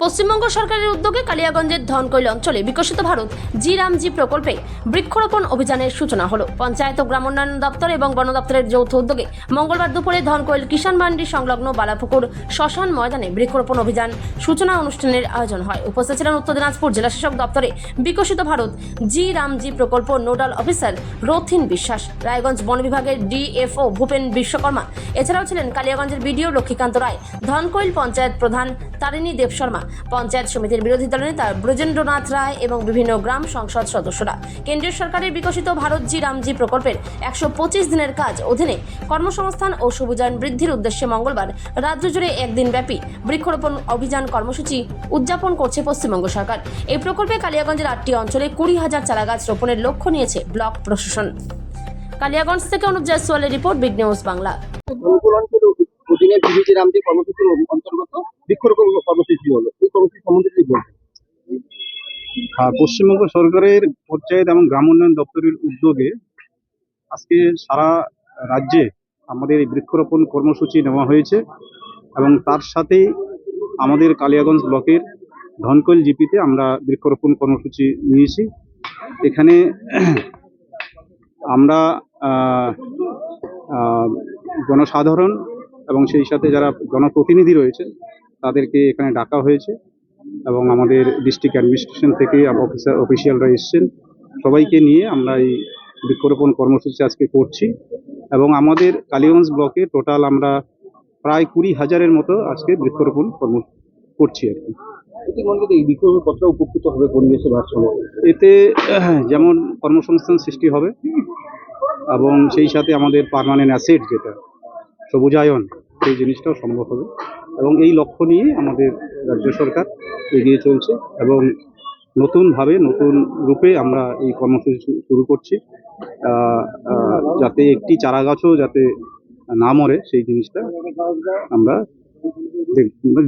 পশ্চিমবঙ্গ সরকারের উদ্যোগে কালিয়াগঞ্জের ধনকৈল অঞ্চলে বিকশিত ভারত জি রামজি প্রকল্পে বৃক্ষরোপণ অভিযানের সূচনা হলো। পঞ্চায়েত ও গ্রামোন্নয়ন দপ্তর এবং বন দপ্তরের যৌথ উদ্যোগে মঙ্গলবার দুপুরে ধনকৈল কিষাণ মান্ডি সংলগ্ন বালাপুকুর শ্মশান ময়দানে বৃক্ষরোপণ অভিযান সূচনা অনুষ্ঠানের আয়োজন হয়। উপস্থিত ছিলেন উত্তর দিনাজপুর জেলা শাসক দপ্তরে বিকশিত ভারত জি রামজি প্রকল্প নোডাল অফিসার রথিন বিশ্বাস, রায়গঞ্জ বন বিভাগের ডিএফও ভূপেন বিশ্বকর্মা। এছাড়াও ছিলেন কালিয়াগঞ্জের বিডিও লক্ষ্মীকান্ত রায়, ধনকৈল পঞ্চায়েত প্রধান তারিণী দেব শর্মা, পঞ্চায়েত সমিতির বিরোধী দল নেতা ব্রজেন্দ্রনাথ রায় এবং বিভিন্ন গ্রাম সংসদ সদস্যরা। কেন্দ্রীয় সরকারের বিকশিত ভারত জি রামজি প্রকল্পের 125 দিনের কাজ অধীনে কর্মসংস্থান ও সবুজায়ন বৃদ্ধির উদ্দেশ্যে মঙ্গলবার রাজ্য জুড়ে একদিনব্যাপী বৃক্ষরোপণ অভিযান কর্মসূচি উদযাপন করছে পশ্চিমবঙ্গ সরকার। এই প্রকল্পে কালিয়াগঞ্জের 8টি অঞ্চলে 20,000 চারাগাছ রোপণের লক্ষ্য নিয়েছে ব্লক প্রশাসন। কালিয়াগঞ্জ থেকে অনুপ জয়সওয়ালের রিপোর্ট, বিগ নিউজ বাংলা। অধীনে বিজেপি রামজি কর্মসূচির অন্তর্গত বৃক্ষরোপণ কর্মসূচি হলো, এই কর্মসূচি সম্বন্ধে কি বলবেন? পশ্চিমবঙ্গ সরকারের পঞ্চায়েত এবং গ্রাম উন্নয়ন দপ্তরের উদ্যোগে আজকে সারা রাজ্যে আমাদের এই বৃক্ষরোপণ কর্মসূচি নেওয়া হয়েছে এবং তার সাথেই আমাদের কালিয়াগঞ্জ ব্লকের ধনকৈল জিপিতে আমরা বৃক্ষরোপণ কর্মসূচি নিয়েছি। এখানে আমরা জনসাধারণ এবং সেই সাথে যারা জনপ্রতিনিধি রয়েছে তাদেরকে এখানে ডাকা হয়েছে এবং আমাদের ডিস্ট্রিক্ট অ্যাডমিনিস্ট্রেশন থেকে অফিসিয়ালরা এসছেন, সবাইকে নিয়ে আমরা এই বৃক্ষরোপণ কর্মসূচি আজকে করছি এবং আমাদের কালিয়াগঞ্জ ব্লকে টোটাল আমরা প্রায় 20,000-এর মতো আজকে বৃক্ষরোপণ কর্ম করছি আর কি। ইতিমধ্যে এই বৃক্ষরোপণ কতটা উপকৃত হবে পরিবেশের ভারসাম্য? এতে যেমন কর্মসংস্থান সৃষ্টি হবে এবং সেই সাথে আমাদের পার্মানেন্ট অ্যাসেট যেটা সবুজায়ন, সেই জিনিসটাও সম্ভব হবে এবং এই লক্ষ্য নিয়ে আমাদের রাজ্য সরকার এগিয়ে চলছে এবং নতুনভাবে নতুন রূপে আমরা এই কর্মসূচি শুরু করছি, যাতে একটি চারা গাছও যাতে না মরে সেই জিনিসটা আমরা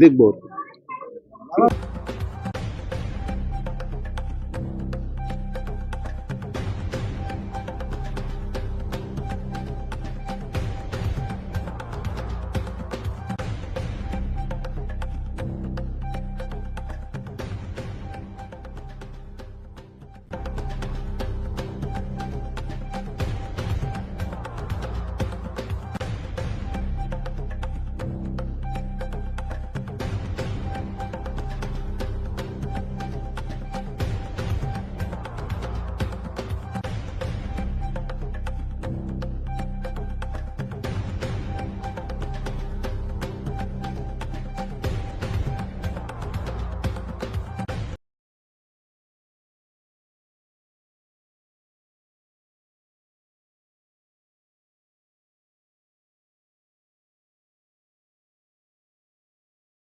দেখব।